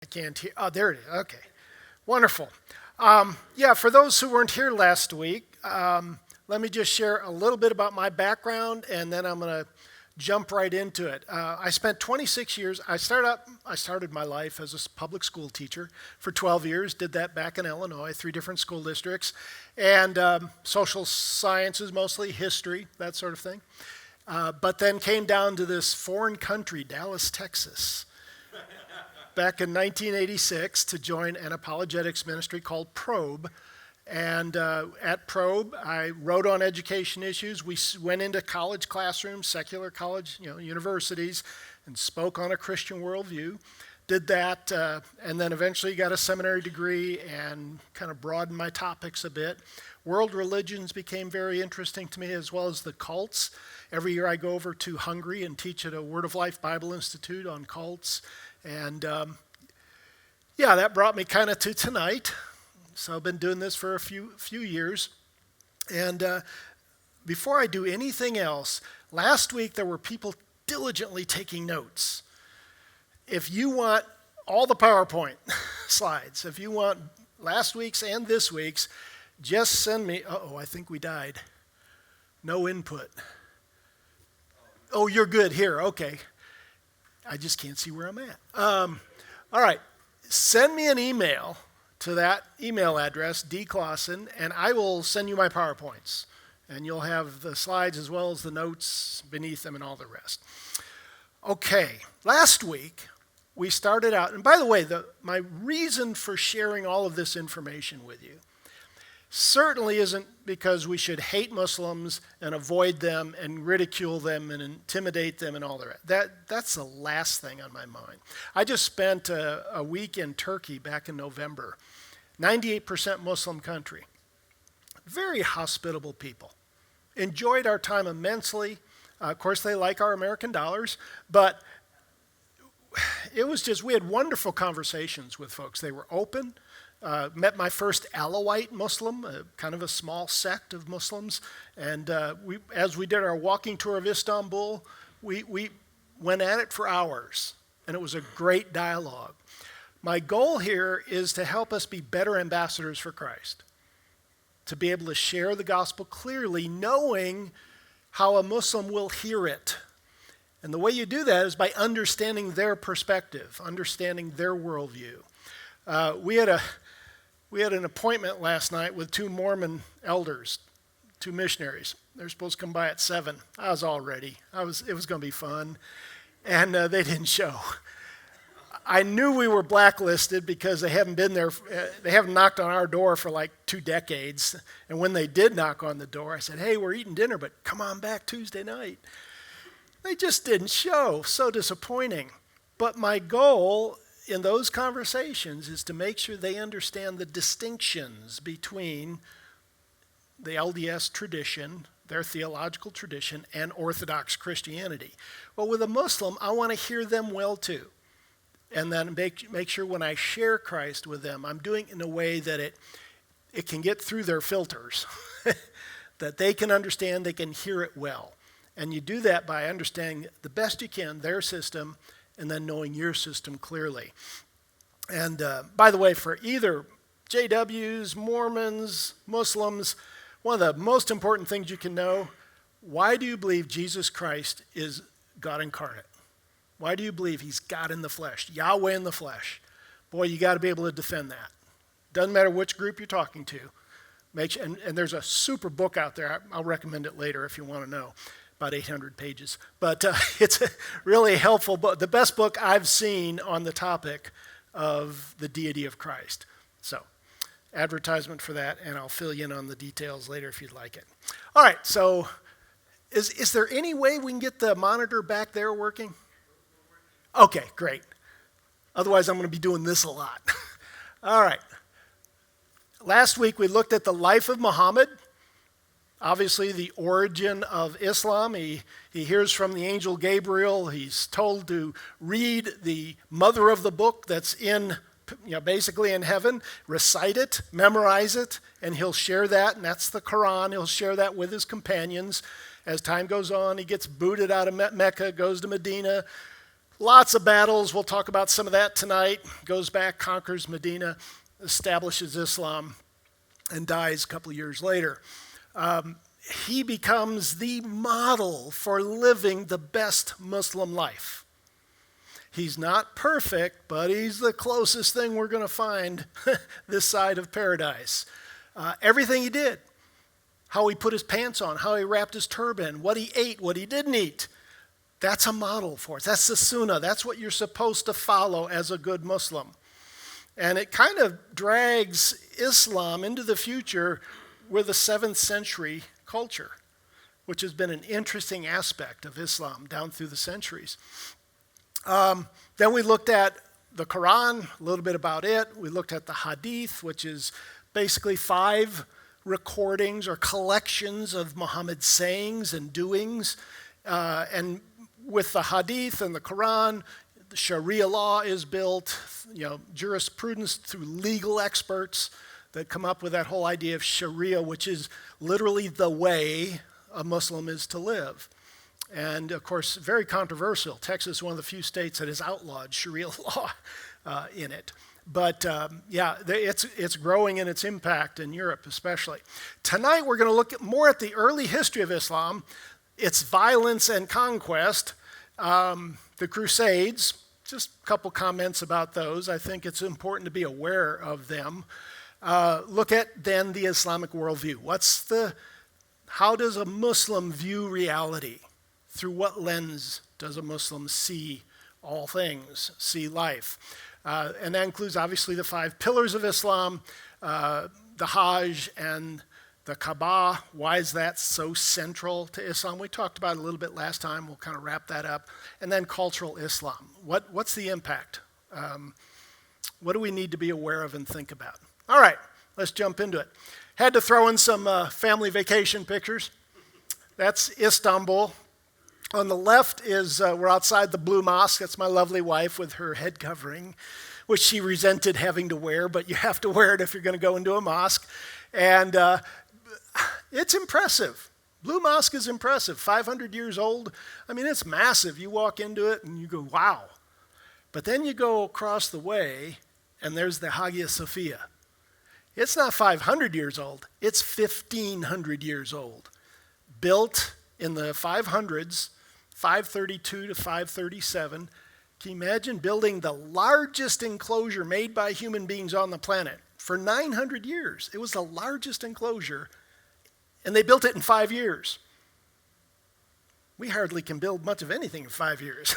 I can't hear. Oh, there it is. Okay. Wonderful. For those who weren't here last week, let me just share a little bit about my background, and then I'm going to jump right into it. I spent 26 years. I started my life as a public school teacher for 12 years. Did that back in Illinois, 3 different school districts, and social sciences, mostly history, that sort of thing. But then came down to this foreign country, Dallas, Texas, back in 1986 to join an apologetics ministry called Probe. And at Probe, I wrote on education issues. We went into college classrooms, secular college, universities, and spoke on a Christian worldview. Did that, and then eventually got a seminary degree and kind of broadened my topics a bit. World religions became very interesting to me, as well as the cults. Every year I go over to Hungary and teach at a Word of Life Bible Institute on cults. And that brought me kind of to tonight. So I've been doing this for a few years. And before I do anything else, last week there were people diligently taking notes. If you want all the PowerPoint slides, if you want last week's and this week's, just send me, I think we died. No input. Oh, you're good here, okay. I just can't see where I'm at. All right, send me an email to that email address, D. Clawson, and I will send you my PowerPoints. And you'll have the slides as well as the notes beneath them and all the rest. Okay, last week we started out, and by the way, my reason for sharing all of this information with you certainly isn't because we should hate Muslims and avoid them and ridicule them and intimidate them and all the rest. That's the last thing on my mind. I just spent a week in Turkey back in November. 98% Muslim country. Very hospitable people. Enjoyed our time immensely. Of course, they like our American dollars, but it was just, we had wonderful conversations with folks. They were open. Met my first Alawite Muslim, kind of a small sect of Muslims. And as we did our walking tour of Istanbul, we went at it for hours. And it was a great dialogue. My goal here is to help us be better ambassadors for Christ. To be able to share the gospel clearly, knowing how a Muslim will hear it. And the way you do that is by understanding their perspective, understanding their worldview. We had an appointment last night with 2 Mormon elders, 2 missionaries. They're supposed to come by at 7. I was all ready. It was going to be fun. And they didn't show. I knew we were blacklisted because they haven't been there. They haven't knocked on our door for like 2 decades. And when they did knock on the door, I said, hey, we're eating dinner, but come on back Tuesday night. They just didn't show. So disappointing. But my goal in those conversations is to make sure they understand the distinctions between the LDS tradition, their theological tradition, and Orthodox Christianity. Well, with a Muslim, I want to hear them well too. And then make sure when I share Christ with them, I'm doing it in a way that it can get through their filters, that they can understand, they can hear it well. And you do that by understanding the best you can their system and then knowing your system clearly. And by the way, for either JWs, Mormons, Muslims, one of the most important things you can know, why do you believe Jesus Christ is God incarnate? Why do you believe he's God in the flesh, Yahweh in the flesh? Boy, you got to be able to defend that. Doesn't matter which group you're talking to. And there's a super book out there. I'll recommend it later if you want to know. About 800 pages. But it's a really helpful book. The best book I've seen on the topic of the deity of Christ. So, advertisement for that, and I'll fill you in on the details later if you'd like it. All right, so is there any way we can get the monitor back there working? Okay, great. Otherwise, I'm going to be doing this a lot. All right. Last week, we looked at the life of Muhammad. Obviously, the origin of Islam. He hears from the angel Gabriel. He's told to read the mother of the book that's basically in heaven, recite it, memorize it, and he'll share that, and that's the Quran. He'll share that with his companions. As time goes on, he gets booted out of Mecca, goes to Medina, Lots of battles. We'll talk about some of that tonight. Goes back, conquers Medina, establishes Islam, and dies a couple of years later. He becomes the model for living the best Muslim life. He's not perfect, but he's the closest thing we're going to find this side of paradise. Everything he did, how he put his pants on, how he wrapped his turban, what he ate, what he didn't eat, that's a model for us. That's the sunnah. That's what you're supposed to follow as a good Muslim. And it kind of drags Islam into the future with a 7th century culture, which has been an interesting aspect of Islam down through the centuries. Then we looked at the Quran, a little bit about it. We looked at the Hadith, which is basically 5 recordings or collections of Muhammad's sayings and doings. And with the Hadith and the Quran, the Sharia law is built, jurisprudence through legal experts that come up with that whole idea of Sharia, which is literally the way a Muslim is to live. And of course, very controversial. Texas is one of the few states that has outlawed Sharia law in it. But it's growing in its impact in Europe especially. Tonight we're going to look more at the early history of Islam, its violence and conquest, the Crusades. Just a couple comments about those. I think it's important to be aware of them. Look at then the Islamic worldview. How does a Muslim view reality? Through what lens does a Muslim see all things, see life? And that includes obviously the 5 pillars of Islam, the Hajj and the Kaaba. Why is that so central to Islam? We talked about it a little bit last time. We'll kind of wrap that up. And then cultural Islam. What's the impact? What do we need to be aware of and think about? All right, let's jump into it. Had to throw in some family vacation pictures. That's Istanbul. On the left is, we're outside the Blue Mosque. That's my lovely wife with her head covering, which she resented having to wear, but you have to wear it if you're going to go into a mosque. And it's impressive. Blue Mosque is impressive. 500 years old. I mean, it's massive. You walk into it and you go, wow. But then you go across the way and there's the Hagia Sophia. It's not 500 years old. It's 1,500 years old. Built in the 500s, 532 to 537. Can you imagine building the largest enclosure made by human beings on the planet? For 900 years, it was the largest enclosure, and they built it in 5 years. We hardly can build much of anything in 5 years.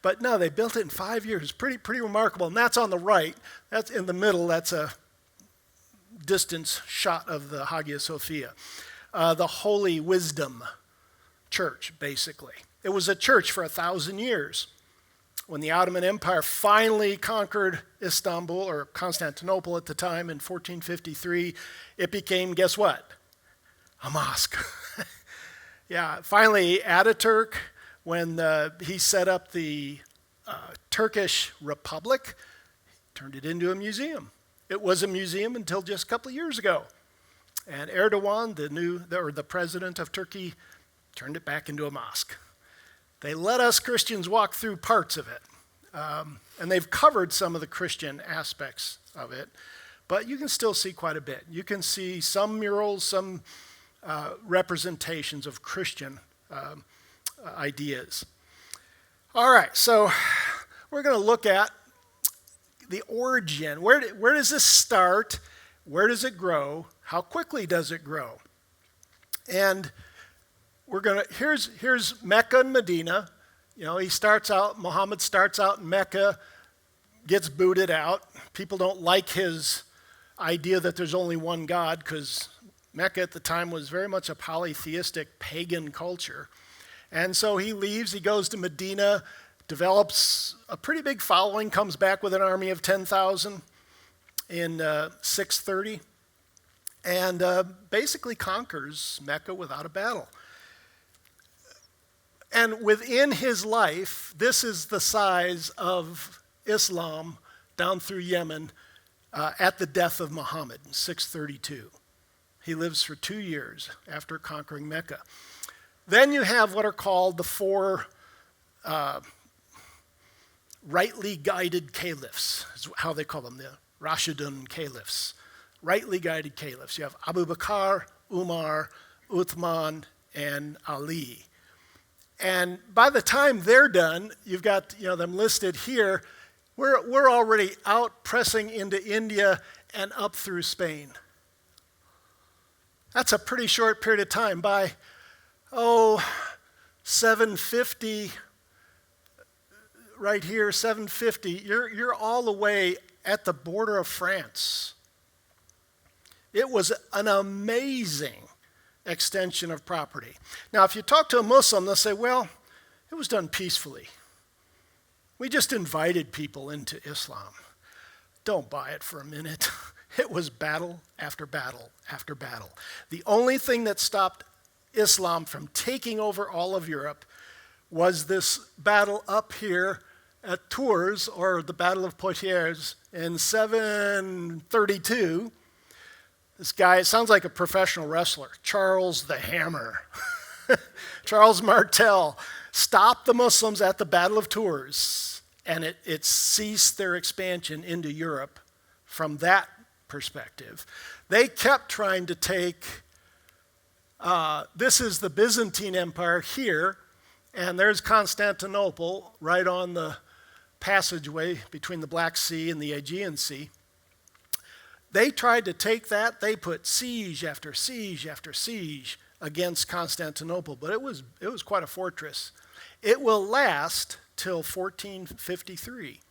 But no, they built it in 5 years. Pretty remarkable. And that's on the right. That's in the middle. That's a distance shot of the Hagia Sophia. The Holy Wisdom Church, basically. It was a church for 1,000 years. When the Ottoman Empire finally conquered Istanbul, or Constantinople at the time, in 1453, it became, guess what? A mosque. Yeah, finally Ataturk, when he set up the Turkish Republic, turned it into a museum. It was a museum until just a couple of years ago. And Erdogan, the president of Turkey, turned it back into a mosque. They let us Christians walk through parts of it. And they've covered some of the Christian aspects of it. But you can still see quite a bit. You can see some murals, some representations of Christian ideas. All right, so we're going to look at the origin. Where does this start? Where does it grow? How quickly does it grow? And here's Mecca and Medina. Muhammad starts out in Mecca, gets booted out. People don't like his idea that there's only one God, because Mecca at the time was very much a polytheistic pagan culture. And so he leaves, he goes to Medina, develops a pretty big following, comes back with an army of 10,000 in 630, and basically conquers Mecca without a battle. And within his life, this is the size of Islam down through Yemen at the death of Muhammad in 632. He lives for 2 years after conquering Mecca. Then you have what are called the 4 rightly guided caliphs, is how they call them, the Rashidun caliphs. Rightly guided caliphs. You have Abu Bakr, Umar, Uthman, and Ali. And by the time they're done, you've got them listed here. We're already out pressing into India and up through Spain. That's a pretty short period of time. By 750, right here, 750, you're all the way at the border of France. It was an amazing extension of property. Now, if you talk to a Muslim, they'll say, well, it was done peacefully. We just invited people into Islam. Don't buy it for a minute. It was battle after battle after battle. The only thing that stopped Islam from taking over all of Europe was this battle up here at Tours, or the Battle of Poitiers, in 732. This guy, it sounds like a professional wrestler, Charles the Hammer, Charles Martel, stopped the Muslims at the Battle of Tours, and it ceased their expansion into Europe from that perspective. They kept trying to take, this is the Byzantine Empire here, and there's Constantinople right on the passageway between the Black Sea and the Aegean Sea. They tried to take that. They put siege after siege after siege against Constantinople, but it was quite a fortress. It will last till 1453.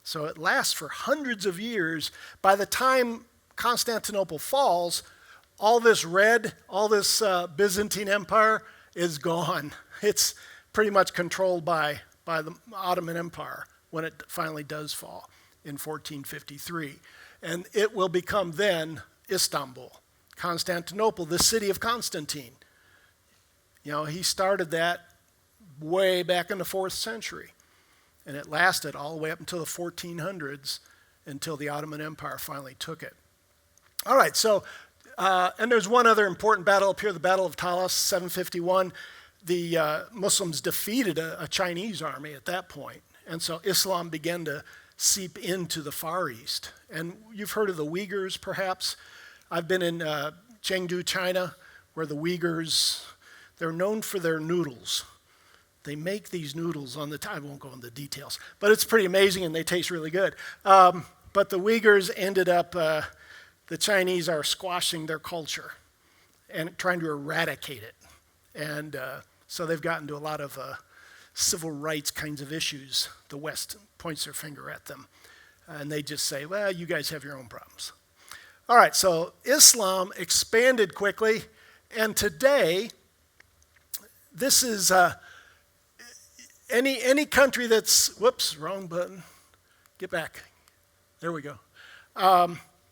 So it lasts for hundreds of years. By the time Constantinople falls, all this Byzantine Empire is gone. It's pretty much controlled by the Ottoman Empire when it finally does fall in 1453. And it will become then Istanbul, Constantinople, the city of Constantine. He started that way back in the 4th century. And it lasted all the way up until the 1400s, until the Ottoman Empire finally took it. All right, so, and there's one other important battle up here, the Battle of Talas, 751. The Muslims defeated a Chinese army at that point. And so Islam began to seep into the Far East. And you've heard of the Uyghurs, perhaps. I've been in Chengdu, China, where the Uyghurs, they're known for their noodles. They make these noodles on the time. I won't go into the details, but it's pretty amazing and they taste really good. But the Uyghurs ended up, the Chinese are squashing their culture and trying to eradicate it. And so they've gotten to a lot of civil rights kinds of issues. The West points their finger at them. And they just say, well, you guys have your own problems. All right, so Islam expanded quickly. And today, this is any country that's, whoops, wrong button. Get back. There we go.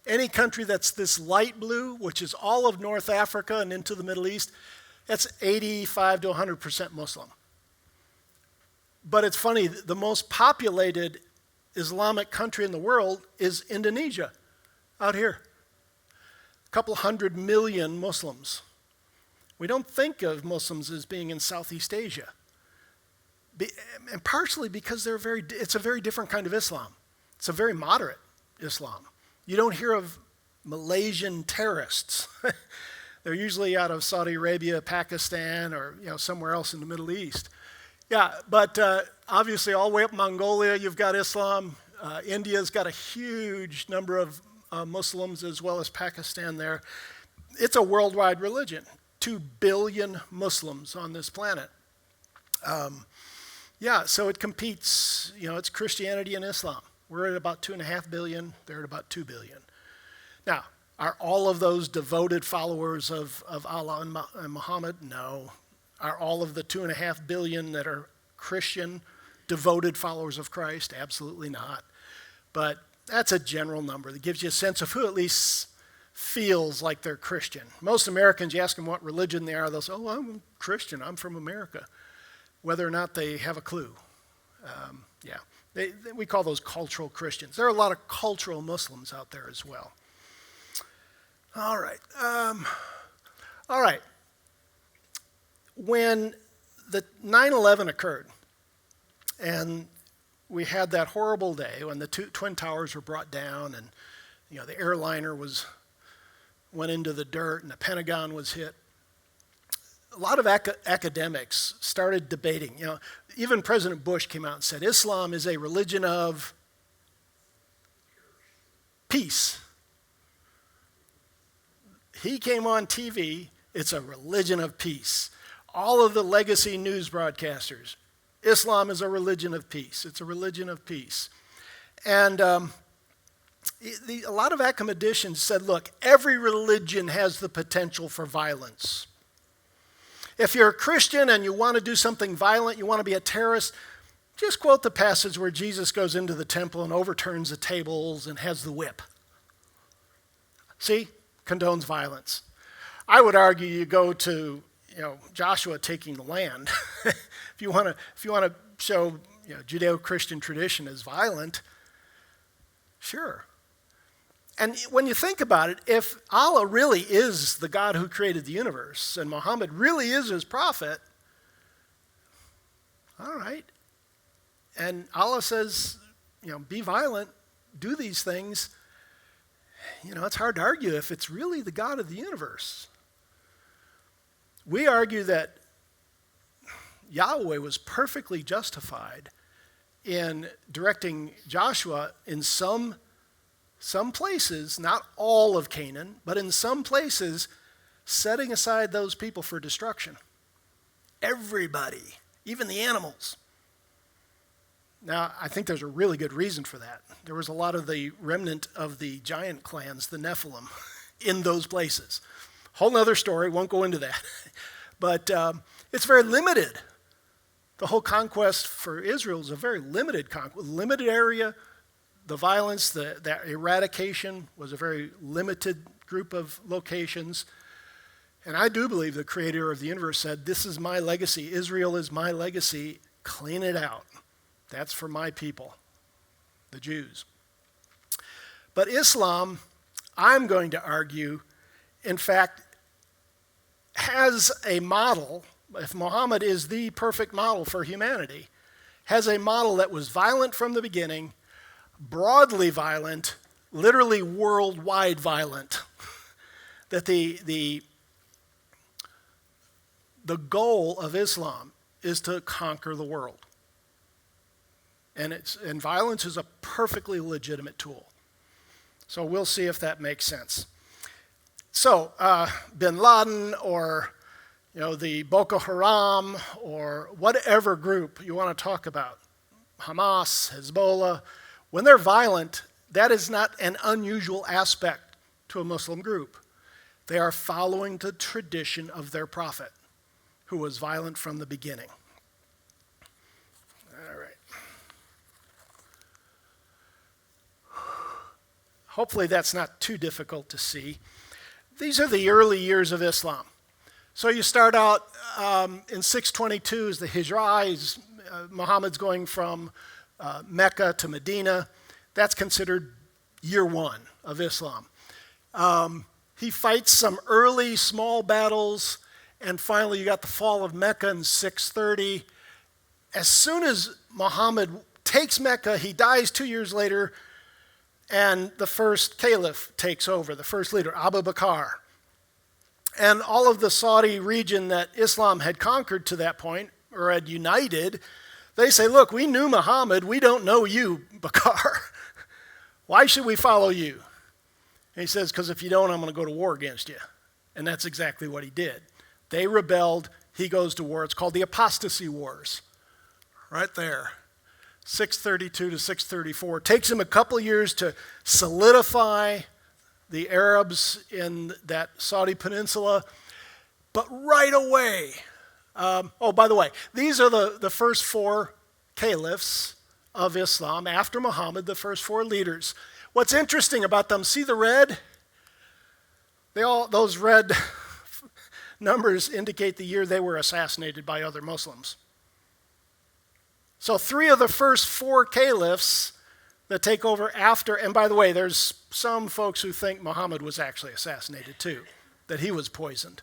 Any country that's this light blue, which is all of North Africa and into the Middle East, that's 85 to 100% Muslim. But it's funny, the most populated Islamic country in the world is Indonesia, out here. A couple 100 million Muslims. We don't think of Muslims as being in Southeast Asia. And partially because it's a very different kind of Islam. It's a very moderate Islam. You don't hear of Malaysian terrorists. They're usually out of Saudi Arabia, Pakistan, or somewhere else in the Middle East. Yeah, but obviously all the way up Mongolia, you've got Islam. India's got a huge number of Muslims, as well as Pakistan there. It's a worldwide religion. 2 billion Muslims on this planet. So it competes, it's Christianity and Islam. We're at about 2.5 billion, they're at about 2 billion. Now, are all of those devoted followers of Allah and Muhammad? No. Are all of the 2.5 billion that are Christian devoted followers of Christ? Absolutely not. But that's a general number that gives you a sense of who at least feels like they're Christian. Most Americans, you ask them what religion they are, they'll say, oh, I'm Christian, I'm from America. Whether or not they have a clue. We call those cultural Christians. There are a lot of cultural Muslims out there as well. All right. When the 9/11 occurred, and we had that horrible day when the Twin Towers were brought down, and the airliner went into the dirt, and the Pentagon was hit. A lot of academics started debating. Even President Bush came out and said, Islam is a religion of peace. He came on TV, it's a religion of peace. All of the legacy news broadcasters, Islam is a religion of peace. It's a religion of peace. And a lot of academicians said, look, every religion has the potential for violence. If you're a Christian and you want to do something violent, you want to be a terrorist, just quote the passage where Jesus goes into the temple and overturns the tables and has the whip. See? Condones violence. I would argue you go to Joshua taking the land. If you want to show Judeo-Christian tradition as violent, sure. And when you think about it, if Allah really is the God who created the universe and Muhammad really is his prophet, all right. And Allah says, be violent, do these things. It's hard to argue if it's really the God of the universe. We argue that Yahweh was perfectly justified in directing Joshua in some places, not all of Canaan, but in some places, setting aside those people for destruction. Everybody, even the animals. Now, I think there's a really good reason for that. There was a lot of the remnant of the giant clans, the Nephilim, in those places. Whole nother story, won't go into that. But it's very limited. The whole conquest for Israel is a very limited conquest, limited area. The violence, that eradication was a very limited group of locations. And I do believe the creator of the universe said, this is my legacy. Israel is my legacy. Clean it out. That's for my people, the Jews. But Islam, I'm going to argue, in fact, has a model, if Muhammad is the perfect model for humanity, has a model that was violent from the beginning, broadly violent, literally worldwide violent. That the goal of Islam is to conquer the world. And violence is a perfectly legitimate tool. So we'll see if that makes sense. So bin Laden or the Boko Haram or whatever group you want to talk about, Hamas, Hezbollah, when they're violent, that is not an unusual aspect to a Muslim group. They are following the tradition of their prophet, who was violent from the beginning. All right. Hopefully that's not too difficult to see. These are the early years of Islam. So you start out in 622 is the Hijrah. Muhammad's going from Mecca to Medina. That's considered year one of Islam. He fights some early small battles, and finally you got the fall of Mecca in 630. As soon as Muhammad takes Mecca, he dies 2 years later, and the first caliph takes over, the first leader, Abu Bakr. And all of the Saudi region that Islam had conquered to that point, or had united, they say, look, we knew Muhammad, we don't know you, Bakr. Why should we follow you? And he says, because if you don't, I'm going to go to war against you. And that's exactly what he did. They rebelled, he goes to war. It's called the Apostasy Wars, right there. 632 to 634. Takes him a couple years to solidify the Arabs in that Saudi peninsula. But right away, by the way, these are the first four caliphs of Islam after Muhammad, the first four leaders. What's interesting about them, see the red? Those red numbers indicate the year they were assassinated by other Muslims. So 3 of the first 4 caliphs that take over after, and by the way, there's some folks who think Muhammad was actually assassinated too, that he was poisoned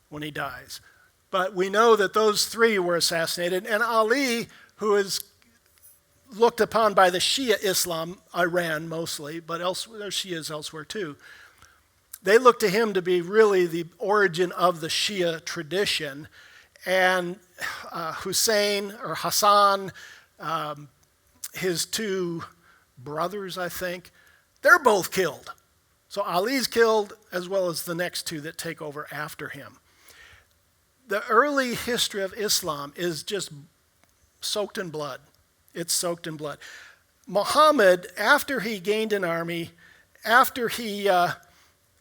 when he dies. But we know that those 3 were assassinated, and Ali, who is looked upon by the Shia Islam, Iran mostly, but elsewhere, there's Shias elsewhere too. They look to him to be really the origin of the Shia tradition. And Hussein or Hassan, his two brothers, I think, they're both killed. So Ali's killed as well as the next two that take over after him. The early history of Islam is just soaked in blood. It's soaked in blood. Muhammad, after he gained an army, after he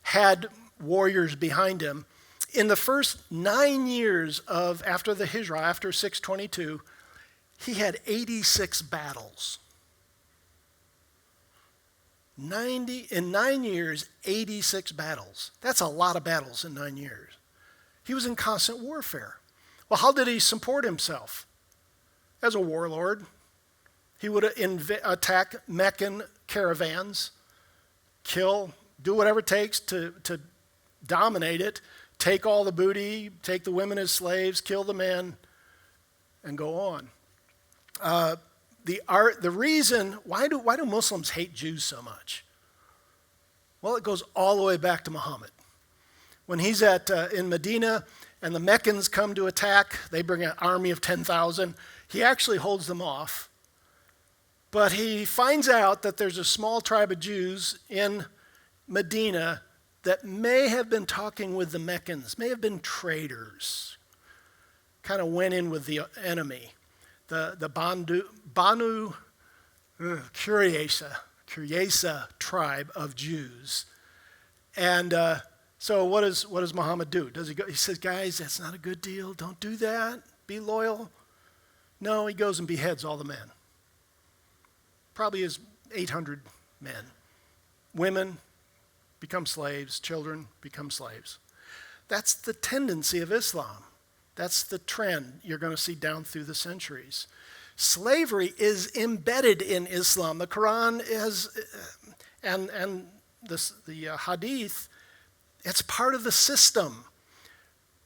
had warriors behind him, in the first 9 years after the Hijrah, after 622, he had 86 battles. In 9 years, 86 battles. That's a lot of battles in 9 years. He was in constant warfare. Well, how did he support himself? As a warlord. He would attack Meccan caravans, kill, do whatever it takes to dominate it, take all the booty, take the women as slaves, kill the men, and go on. The reason, why do Muslims hate Jews so much? Well, it goes all the way back to Muhammad. When he's in Medina and the Meccans come to attack, they bring an army of 10,000. He actually holds them off. But he finds out that there's a small tribe of Jews in Medina that may have been talking with the Meccans, may have been traitors, kind of went in with the enemy. The Banu Qurayza tribe of Jews. And so what does Muhammad do? He says, guys, that's not a good deal. Don't do that. Be loyal. No, he goes and beheads all the men. Probably is 800 men. Women become slaves. Children become slaves. That's the tendency of Islam. That's the trend you're going to see down through the centuries. Slavery is embedded in Islam. The Quran is, and the Hadith, it's part of the system.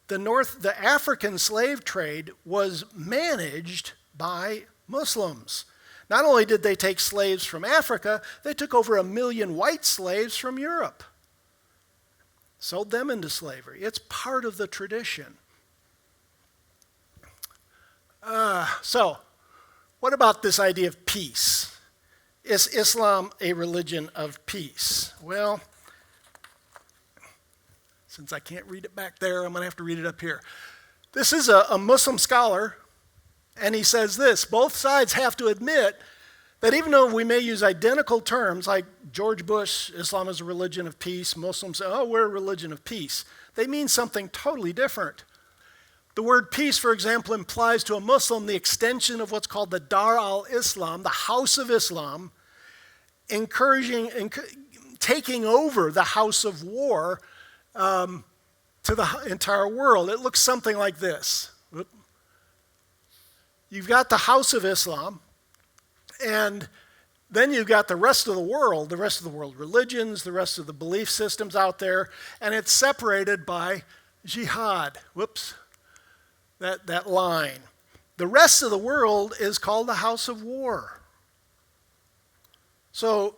The African slave trade was managed by Muslims. Not only did they take slaves from Africa, they took over 1 million white slaves from Europe. Sold them into slavery. It's part of the tradition. So, what about this idea of peace? Is Islam a religion of peace? Well, since I can't read it back there, I'm going to have to read it up here. This is a Muslim scholar, and he says this: both sides have to admit that even though we may use identical terms, like George Bush, Islam is a religion of peace, Muslims say, oh, we're a religion of peace, they mean something totally different. The word peace, for example, implies to a Muslim the extension of what's called the Dar al-Islam, the house of Islam, taking over the house of war to the entire world. It looks something like this. You've got the house of Islam, and then you've got the rest of the world religions, the rest of the belief systems out there, and it's separated by jihad. That line. The rest of the world is called the house of war. So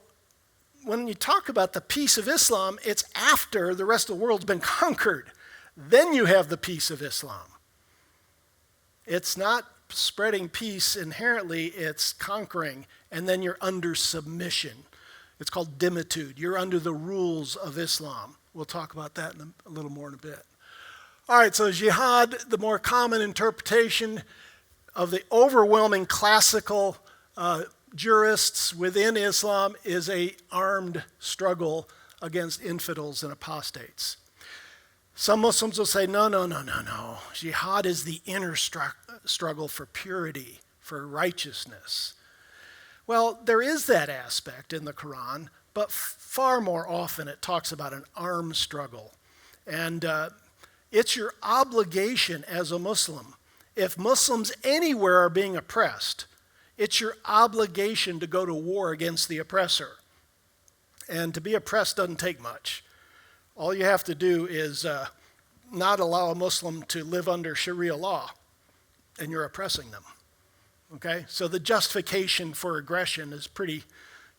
when you talk about the peace of Islam, it's after the rest of the world's been conquered. Then you have the peace of Islam. It's not spreading peace inherently, it's conquering, and then you're under submission. It's called dimitude. You're under the rules of Islam. We'll talk about that a little more in a bit. All right, so jihad, the more common interpretation of the overwhelming classical jurists within Islam, is a armed struggle against infidels and apostates. Some Muslims will say, no. Jihad is the inner struggle for purity, for righteousness. Well, there is that aspect in the Quran, but far more often it talks about an armed struggle. And it's your obligation as a Muslim. If Muslims anywhere are being oppressed, it's your obligation to go to war against the oppressor. And to be oppressed doesn't take much. All you have to do is not allow a Muslim to live under Sharia law, and you're oppressing them. okay? So the justification for aggression is pretty,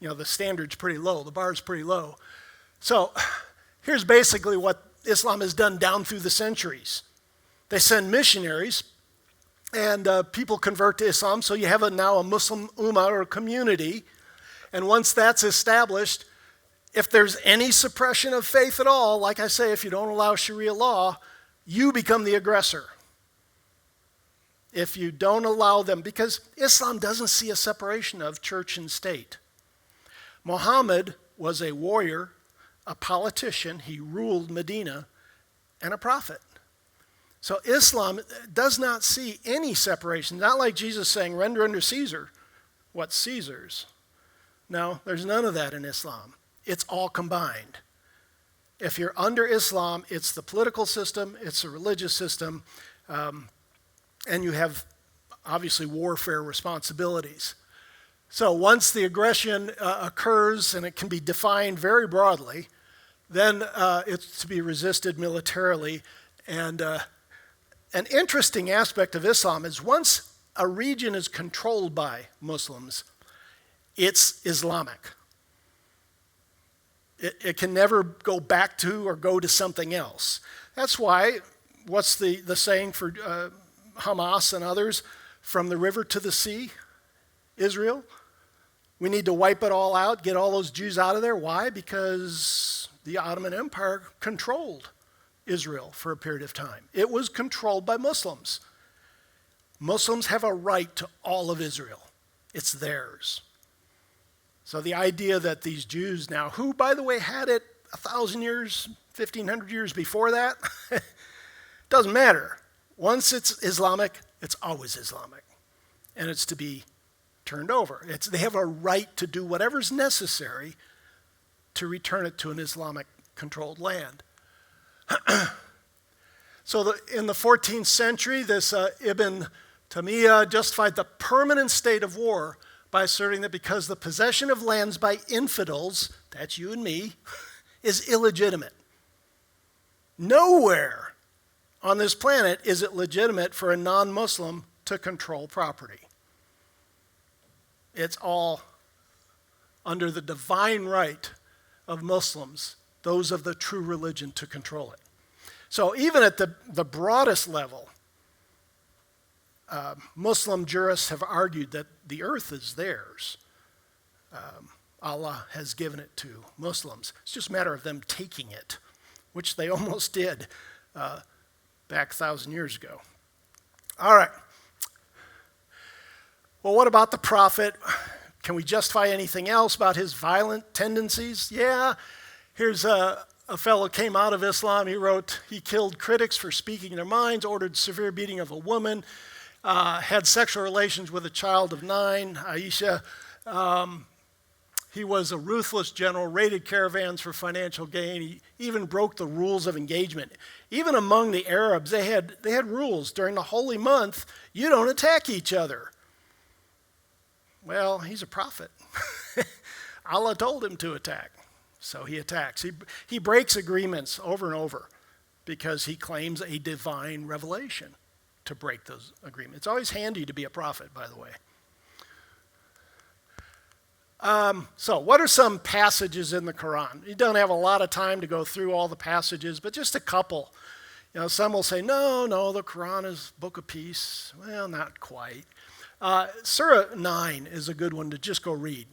the standard's pretty low, the bar's pretty low. So here's basically what Islam has done down through the centuries. They send missionaries, and people convert to Islam, so you have now a Muslim ummah or community, and once that's established, if there's any suppression of faith at all, like I say, if you don't allow Sharia law, you become the aggressor. If you don't allow them, because Islam doesn't see a separation of church and state. Muhammad was a warrior, a politician, he ruled Medina, and a prophet. So Islam does not see any separation. Not like Jesus saying, render unto Caesar what's Caesar's. No, there's none of that in Islam. It's all combined. If you're under Islam, it's the political system, it's the religious system, and you have, obviously, warfare responsibilities. So once the aggression occurs, and it can be defined very broadly, then it's to be resisted militarily. And an interesting aspect of Islam is once a region is controlled by Muslims, it's Islamic. It can never go back to or go to something else. That's why, what's the saying for Hamas and others, from the river to the sea, Israel? We need to wipe it all out, get all those Jews out of there. Why? Because the Ottoman Empire controlled Israel for a period of time. It was controlled by Muslims. Muslims have a right to all of Israel. It's theirs. So the idea that these Jews now, who, by the way, had it 1,000 years, 1,500 years before that, doesn't matter. Once it's Islamic, it's always Islamic. And it's to be turned over. They have a right to do whatever's necessary to return it to an Islamic-controlled land. So in the 14th century, this Ibn Taymiyyah justified the permanent state of war by asserting that because the possession of lands by infidels, that's you and me, is illegitimate. Nowhere on this planet is it legitimate for a non-Muslim to control property. It's all under the divine right of Muslims, those of the true religion, to control it. So even at the broadest level, Muslim jurists have argued that the earth is theirs. Allah has given it to Muslims. It's just a matter of them taking it, which they almost did back 1,000 years ago. All right. Well, what about the prophet? Can we justify anything else about his violent tendencies? Yeah. Here's a fellow came out of Islam. He wrote, he killed critics for speaking their minds, ordered severe beating of a woman, had sexual relations with a child of 9, Aisha. He was a ruthless general, raided caravans for financial gain. He even broke the rules of engagement. Even among the Arabs, they had rules. During the holy month, you don't attack each other. Well, he's a prophet. Allah told him to attack, so he attacks. He breaks agreements over and over because he claims a divine revelation to break those agreements. It's always handy to be a prophet, by the way. So what are some passages in the Quran? You don't have a lot of time to go through all the passages, but just a couple. Some will say, no, the Quran is book of peace. Well, not quite. Surah 9 is a good one to just go read.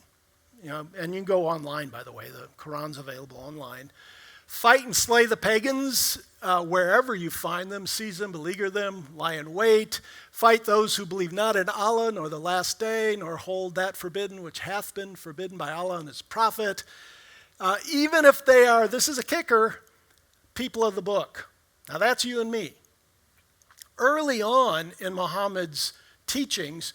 And you can go online, by the way. The Quran's available online. Fight and slay the pagans wherever you find them, seize them, beleaguer them, lie in wait. Fight those who believe not in Allah, nor the last day, nor hold that forbidden which hath been forbidden by Allah and his prophet. Even if they are, this is a kicker, people of the book. Now that's you and me. Early on in Muhammad's teachings,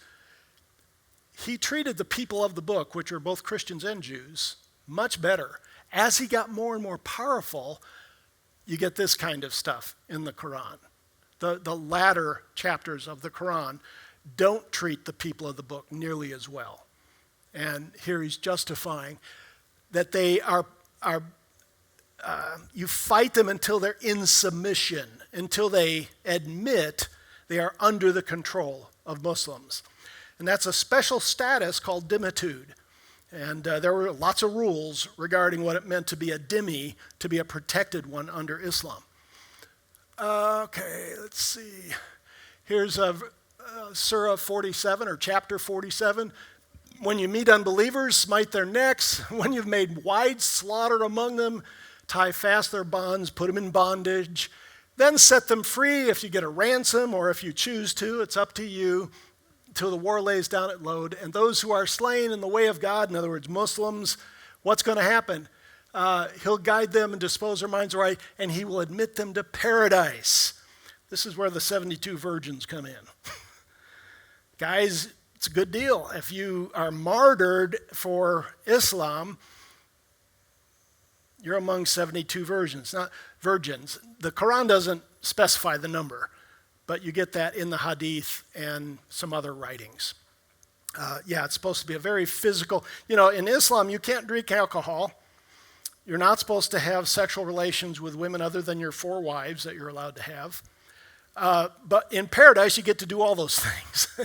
he treated the people of the book, which are both Christians and Jews, much better. As he got more and more powerful, you get this kind of stuff in the Quran. The latter chapters of the Quran don't treat the people of the book nearly as well. And here he's justifying that they are you fight them until they're in submission, until they admit they are under the control of Muslims. And that's a special status called dhimmitude. And there were lots of rules regarding what it meant to be a dhimmi, to be a protected one under Islam. Okay, let's see. Here's Surah 47 or chapter 47. When you meet unbelievers, smite their necks. When you've made wide slaughter among them, tie fast their bonds, put them in bondage. Then set them free if you get a ransom or if you choose to. It's up to you till the war lays down its load. And those who are slain in the way of God, in other words, Muslims, what's going to happen? He'll guide them and dispose their minds right, and he will admit them to paradise. This is where the 72 virgins come in. Guys, it's a good deal. If you are martyred for Islam, you're among 72 virgins, not virgins. The Quran doesn't specify the number, but you get that in the Hadith and some other writings. It's supposed to be a very physical. In Islam, you can't drink alcohol. You're not supposed to have sexual relations with women other than your 4 wives that you're allowed to have. But in paradise, you get to do all those things.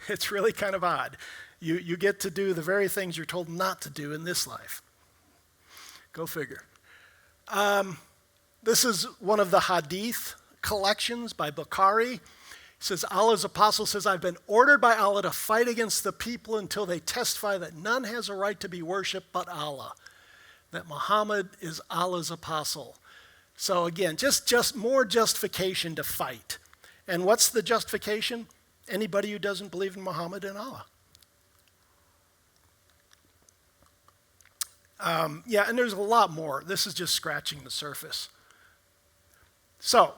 It's really kind of odd. You get to do the very things you're told not to do in this life. Go figure. This is one of the Hadith collections by Bukhari. It says, Allah's apostle says, I've been ordered by Allah to fight against the people until they testify that none has a right to be worshipped but Allah, that Muhammad is Allah's apostle. So again, just more justification to fight. And what's the justification? Anybody who doesn't believe in Muhammad and Allah. And there's a lot more. This is just scratching the surface. So,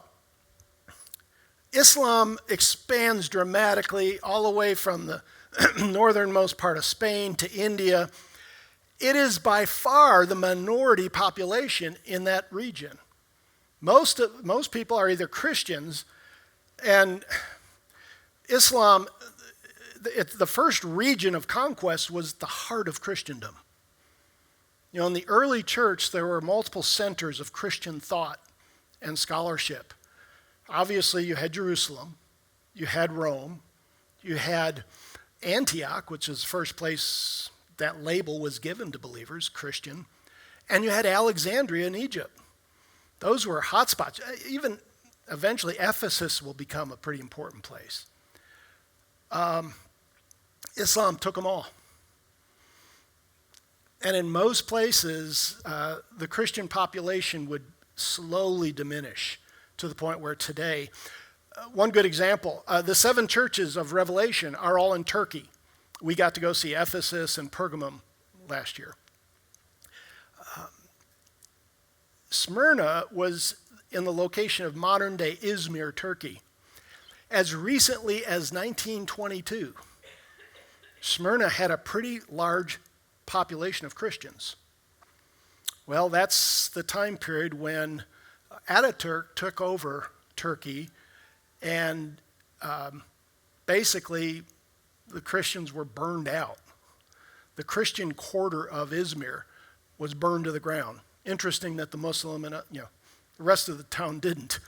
Islam expands dramatically all the way from the northernmost part of Spain to India. It is by far the minority population in that region. Most people are either Christians, and Islam, the first region of conquest was the heart of Christendom. In the early church, there were multiple centers of Christian thought and scholarship. Obviously, you had Jerusalem, you had Rome, you had Antioch, which is the first place that label was given to believers, Christian, and you had Alexandria in Egypt. Those were hotspots. Even eventually, Ephesus will become a pretty important place. Islam took them all. And in most places, the Christian population would slowly diminish to the point where today, one good example, the 7 churches of Revelation are all in Turkey. We got to go see Ephesus and Pergamum last year. Smyrna was in the location of modern-day Izmir, Turkey. As recently as 1922, Smyrna had a pretty large population of Christians. Well, that's the time period when Ataturk took over Turkey, and basically the Christians were burned out. The Christian quarter of Izmir was burned to the ground. Interesting that the Muslim and the rest of the town didn't,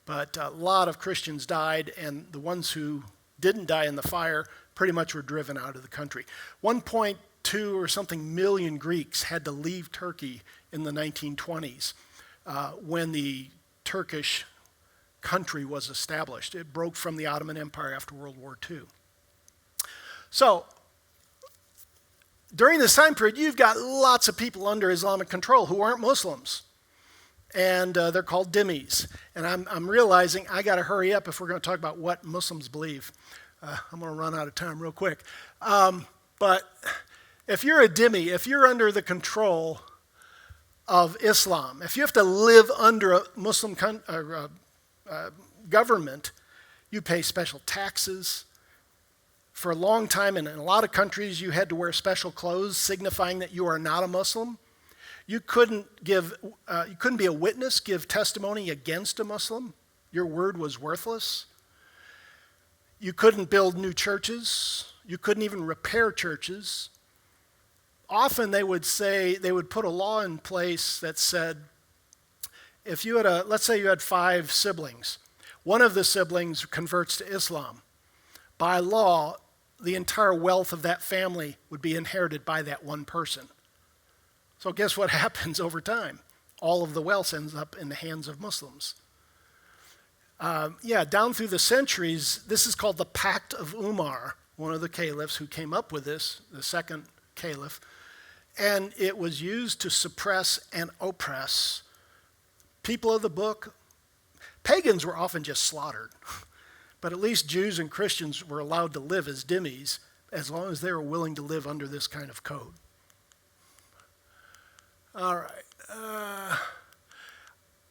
but a lot of Christians died, and the ones who didn't die in the fire pretty much were driven out of the country. 1.2 or something million Greeks had to leave Turkey in the 1920s when the Turkish country was established. It broke from the Ottoman Empire after World War II. So, during this time period, you've got lots of people under Islamic control who aren't Muslims. And they're called dhimmis. And I'm realizing I got to hurry up if we're going to talk about what Muslims believe. I'm going to run out of time real quick. But if you're a dhimmi, if you're under the control of Islam, if you have to live under a Muslim government, you pay special taxes. For a long time, and in a lot of countries, you had to wear special clothes signifying that you are not a Muslim. You couldn't be a witness, give testimony against a Muslim. Your word was worthless. You couldn't build new churches. You couldn't even repair churches. Often they would put a law in place that said, if you had let's say you had 5 siblings. One of the siblings converts to Islam. By law, the entire wealth of that family would be inherited by that one person. So guess what happens over time? All of the wealth ends up in the hands of Muslims. Down through the centuries, this is called the Pact of Umar, one of the caliphs who came up with this, the second caliph, and it was used to suppress and oppress people of the book. Pagans were often just slaughtered, but at least Jews and Christians were allowed to live as dhimmis as long as they were willing to live under this kind of code. All right.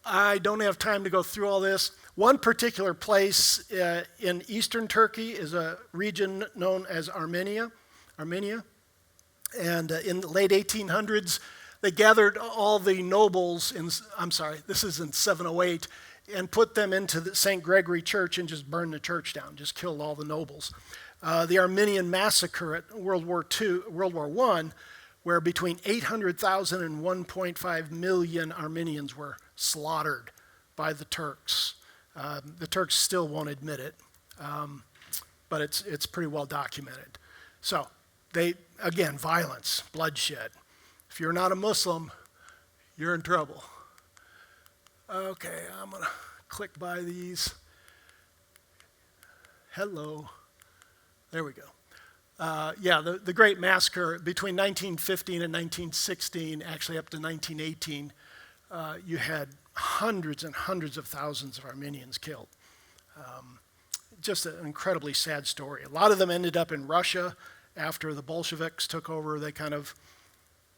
I don't have time to go through all this. One particular place in eastern Turkey is a region known as Armenia. And in the late 1800s, they gathered all the nobles this is in 708, and put them into the St. Gregory Church and just burned the church down, just killed all the nobles. The Armenian massacre at World War I, where between 800,000 and 1.5 million Armenians were slaughtered by the Turks. The Turks still won't admit it, but it's pretty well documented. So again, violence, bloodshed. If you're not a Muslim, you're in trouble. Okay, I'm going to click by these. Hello. There we go. The Great Massacre between 1915 and 1916, actually up to 1918, you had hundreds and hundreds of thousands of Armenians killed. Just an incredibly sad story. A lot of them ended up in Russia after the Bolsheviks took over. They kind of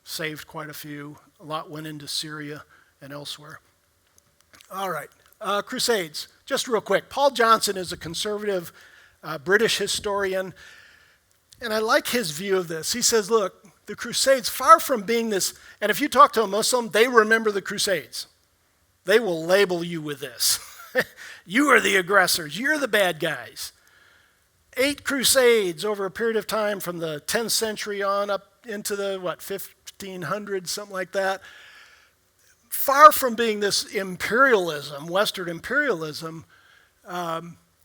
saved quite a few. A lot went into Syria and elsewhere. All right, Crusades. Just real quick. Paul Johnson is a conservative British historian, and I like his view of this. He says, look, the Crusades, far from being this, and if you talk to a Muslim, they remember the Crusades. They will label you with this. You are the aggressors. You're the bad guys. 8 crusades over a period of time from the 10th century on up into the, 1500s, something like that. Far from being this imperialism, Western imperialism,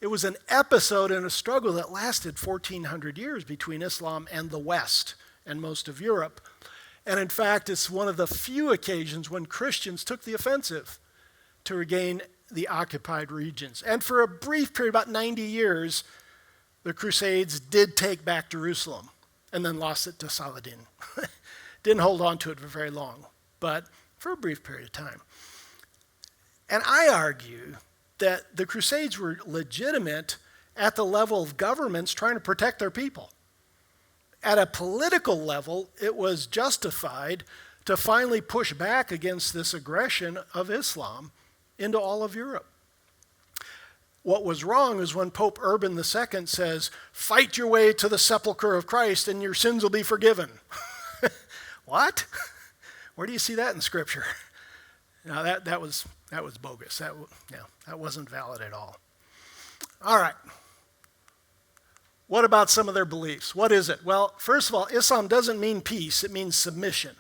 it was an episode in a struggle that lasted 1,400 years between Islam and the West and most of Europe. And in fact, it's one of the few occasions when Christians took the offensive to regain the occupied regions. And for a brief period, about 90 years, the Crusades did take back Jerusalem and then lost it to Saladin. Didn't hold on to it for very long, but for a brief period of time. And I argue that the Crusades were legitimate at the level of governments trying to protect their people. At a political level, it was justified to finally push back against this aggression of Islam into all of Europe. What was wrong is when Pope Urban II says, fight your way to the sepulcher of Christ and your sins will be forgiven. What? Where do you see that in Scripture? No, that was bogus. That wasn't valid at all. All right. What about some of their beliefs? What is it? Well, first of all, Islam doesn't mean peace. It means submission.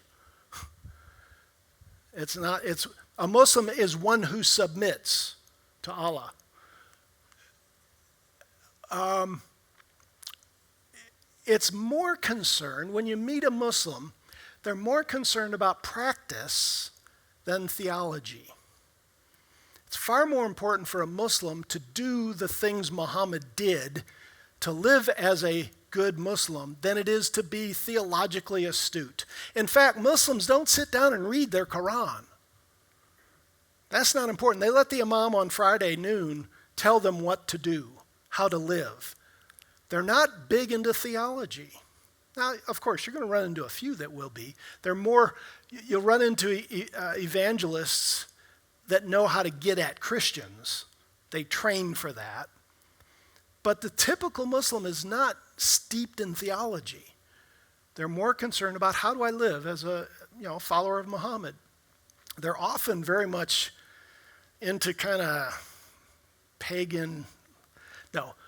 A Muslim is one who submits to Allah. It's more concerned, when you meet a Muslim, they're more concerned about practice than theology. It's far more important for a Muslim to do the things Muhammad did, to live as a good Muslim, than it is to be theologically astute. In fact, Muslims don't sit down and read their Quran. That's not important. They let the Imam on Friday noon tell them what to do, how to live. They're not big into theology. Now, of course, you're going to run into a few that will be. You'll run into evangelists that know how to get at Christians. They train for that. But the typical Muslim is not steeped in theology. They're more concerned about how do I live as a follower of Muhammad. They're often very much into kind of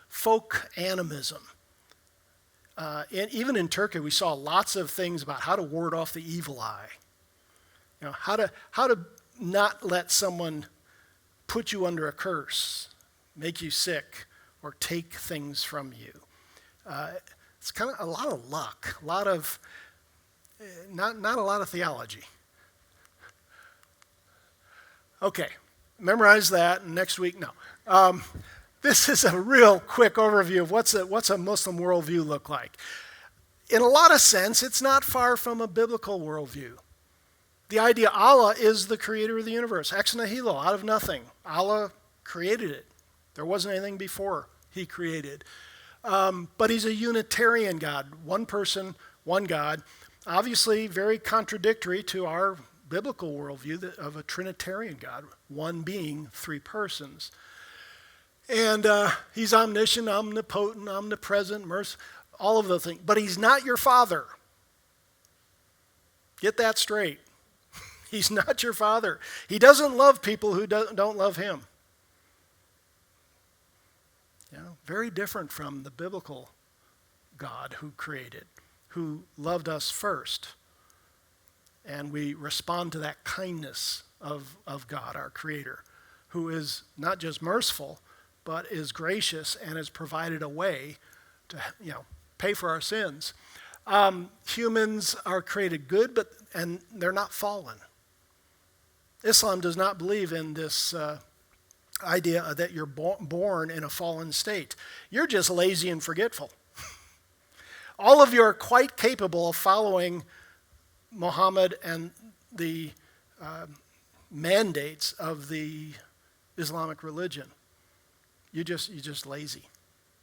folk animism. And even in Turkey, we saw lots of things about how to ward off the evil eye. How to not let someone put you under a curse, make you sick, or take things from you. It's kind of a lot of luck, a lot of, not a lot of theology. Okay, memorize that, and next week, no. This is a real quick overview of what's a Muslim worldview look like. In a lot of sense, it's not far from a biblical worldview. The idea Allah is the creator of the universe, ex nihilo, out of nothing. Allah created it. There wasn't anything before he created. But he's a Unitarian God, one person, one God. Obviously very contradictory to our biblical worldview of a Trinitarian God, one being, three persons. And he's omniscient, omnipotent, omnipresent, merciful, all of those things. But he's not your father. Get that straight. He's not your father. He doesn't love people who don't love him. Very different from the biblical God who created, who loved us first. And we respond to that kindness of God, our Creator, who is not just merciful, but is gracious and has provided a way to pay for our sins. Humans are created good, and they're not fallen. Islam does not believe in this idea that you're born in a fallen state. You're just lazy and forgetful. All of you are quite capable of following Muhammad and the mandates of the Islamic religion. You're just lazy.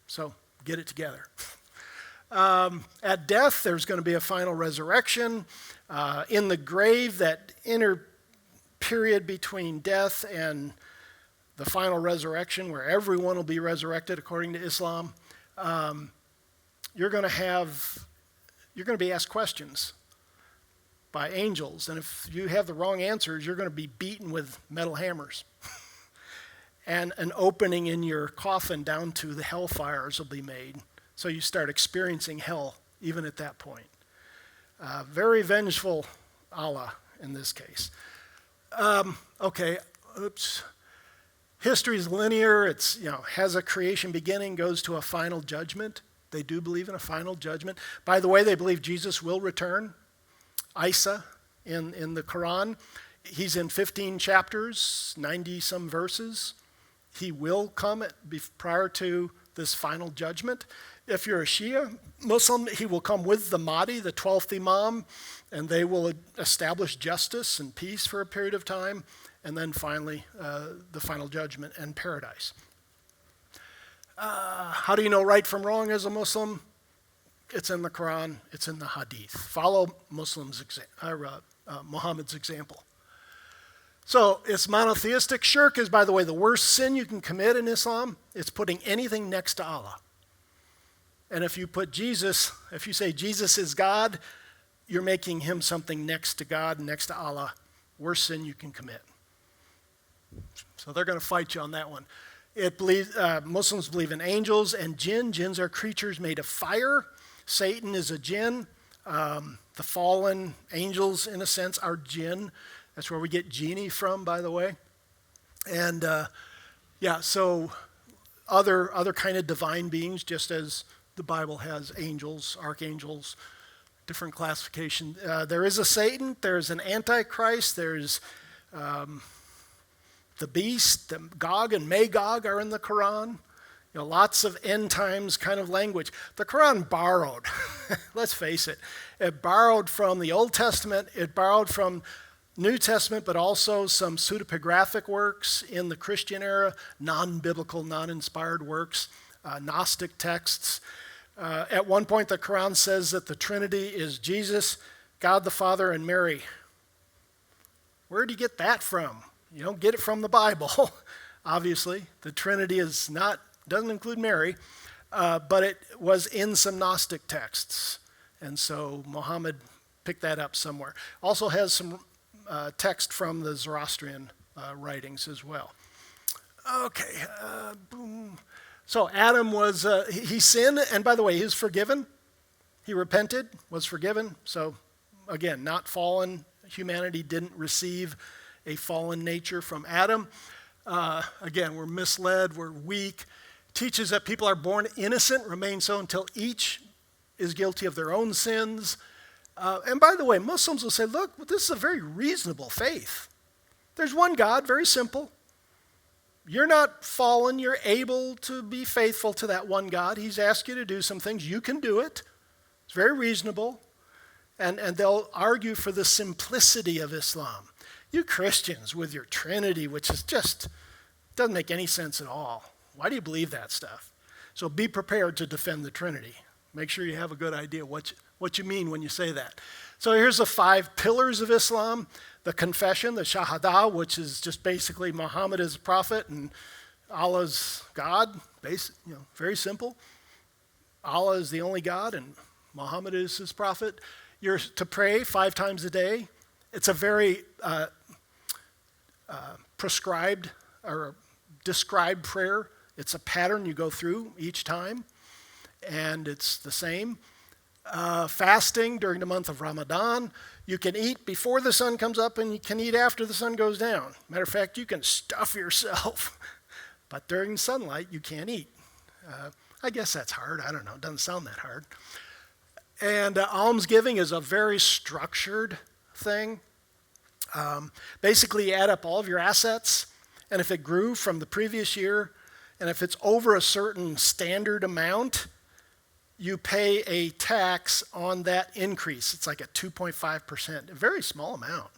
So get it together. At death, there's going to be a final resurrection. In the grave, that inner period between death and the final resurrection, where everyone will be resurrected according to Islam, you're going to be asked questions by angels, and if you have the wrong answers, you're going to be beaten with metal hammers. And an opening in your coffin down to the hellfires will be made, so you start experiencing hell even at that point. Very vengeful Allah in this case. History is linear. It's has a creation beginning, goes to a final judgment. They do believe in a final judgment. By the way, they believe Jesus will return. Isa in the Quran. He's in 15 chapters, 90-some verses. He will come prior to this final judgment. If you're a Shia Muslim, he will come with the Mahdi, the 12th Imam, and they will establish justice and peace for a period of time, and then finally the final judgment and paradise. How do you know right from wrong as a Muslim? It's in the Quran, it's in the Hadith. Follow Muhammad's example. So it's monotheistic. Shirk is, by the way, the worst sin you can commit in Islam. It's putting anything next to Allah. And if you say Jesus is God, you're making him something next to God, next to Allah. Worst sin you can commit. So they're going to fight you on that one. Muslims believe in angels and jinn. Jinns are creatures made of fire. Satan is a jinn. The fallen angels, in a sense, are jinn. That's where we get genie from, by the way. And so other kind of divine beings, just as the Bible has angels, archangels, different classification. There is a Satan. There's an Antichrist. There's the beast. Gog and Magog are in the Quran. Lots of end times kind of language. The Quran borrowed, let's face it, it borrowed from the Old Testament, it borrowed from New Testament, but also some pseudepigraphic works in the Christian era, non-biblical, non-inspired works, Gnostic texts. At one point, the Quran says that the Trinity is Jesus, God the Father, and Mary. Where do you get that from? You don't get it from the Bible, obviously. The Trinity doesn't include Mary, but it was in some Gnostic texts. And so Muhammad picked that up somewhere. Also has some text from the Zoroastrian writings as well. Okay, boom. So Adam he sinned, and by the way, he was forgiven. He repented, was forgiven. So again, not fallen. Humanity didn't receive a fallen nature from Adam. Again, we're misled, we're weak. Teaches that people are born innocent, remain so until each is guilty of their own sins. And by the way, Muslims will say, look, this is a very reasonable faith. There's one God, very simple. You're not fallen. You're able to be faithful to that one God. He's asked you to do some things. You can do it. It's very reasonable. And they'll argue for the simplicity of Islam. You Christians with your Trinity, which is just doesn't make any sense at all. Why do you believe that stuff? So be prepared to defend the Trinity. Make sure you have a good idea what you mean when you say that. So here's the 5 pillars of Islam. The confession, the Shahada, which is just basically Muhammad is a prophet and Allah's God. Very simple. Allah is the only God and Muhammad is his prophet. You're to pray 5 times a day. It's a very prescribed or described prayer. It's a pattern you go through each time, and it's the same. Fasting during the month of Ramadan. You can eat before the sun comes up and you can eat after the sun goes down. Matter of fact, you can stuff yourself, but during sunlight you can't eat. I guess that's hard. I don't know. It doesn't sound that hard. And almsgiving is a very structured thing. Basically, you add up all of your assets, and if it grew from the previous year, and if it's over a certain standard amount, you pay a tax on that increase. It's like a 2.5%, a very small amount.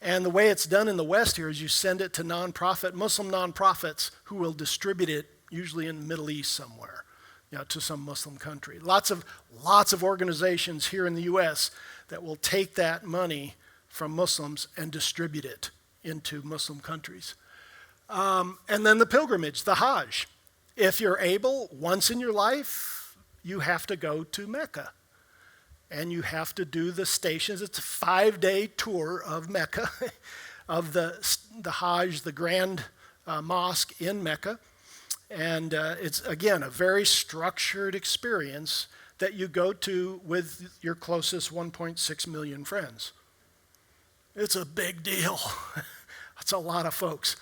And the way it's done in the West here is you send it to Muslim nonprofits who will distribute it, usually in the Middle East somewhere, to some Muslim country. Lots of organizations here in the U.S. that will take that money from Muslims and distribute it into Muslim countries. And then the pilgrimage, the Hajj. If you're able, once in your life, you have to go to Mecca. And you have to do the stations. It's a 5-day tour of Mecca, of the Hajj, the grand mosque in Mecca. And it's, again, a very structured experience that you go to with your closest 1.6 million friends. It's a big deal. That's a lot of folks.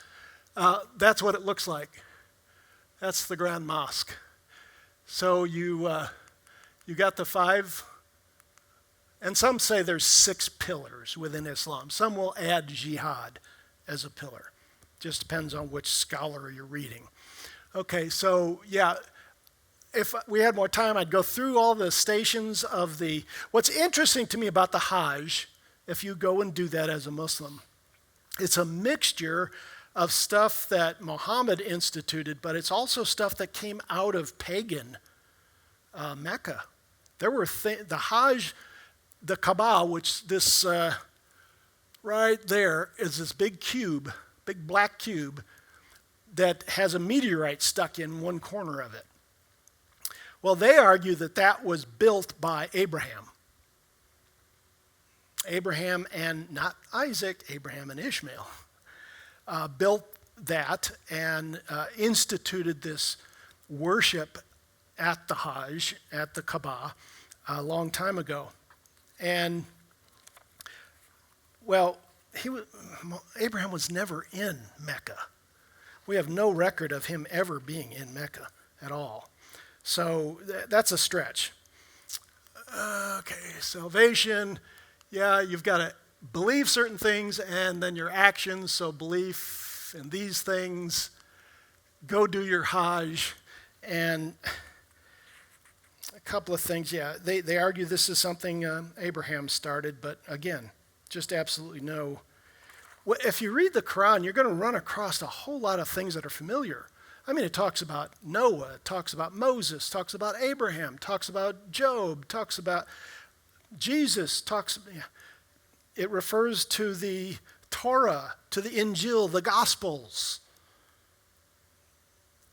That's what it looks like. That's the Grand Mosque. So you got the 5, and some say there's 6 pillars within Islam. Some will add jihad as a pillar. Just depends on which scholar you're reading. Okay, so yeah, if we had more time, I'd go through all the stations of the... What's interesting to me about the Hajj, if you go and do that as a Muslim, it's a mixture of stuff that Muhammad instituted, but it's also stuff that came out of pagan Mecca. There were the Hajj, the Kaaba, which this right there is this big cube, big black cube, that has a meteorite stuck in one corner of it. Well, they argue that that was built by Abraham. Abraham and not Isaac, Abraham and Ishmael built that and instituted this worship at the Hajj, at the Kaaba, a long time ago. And, well, Abraham was never in Mecca. We have no record of him ever being in Mecca at all. So that's a stretch. Okay, salvation. Yeah, you've got to believe certain things and then your actions. So belief in these things. Go do your Hajj. And a couple of things, yeah. They argue this is something Abraham started, but again, just absolutely no. If you read the Quran, you're going to run across a whole lot of things that are familiar. I mean, it talks about Noah, it talks about Moses, talks about Abraham, talks about Job, talks about Jesus, it refers to the Torah, to the Injil, the Gospels.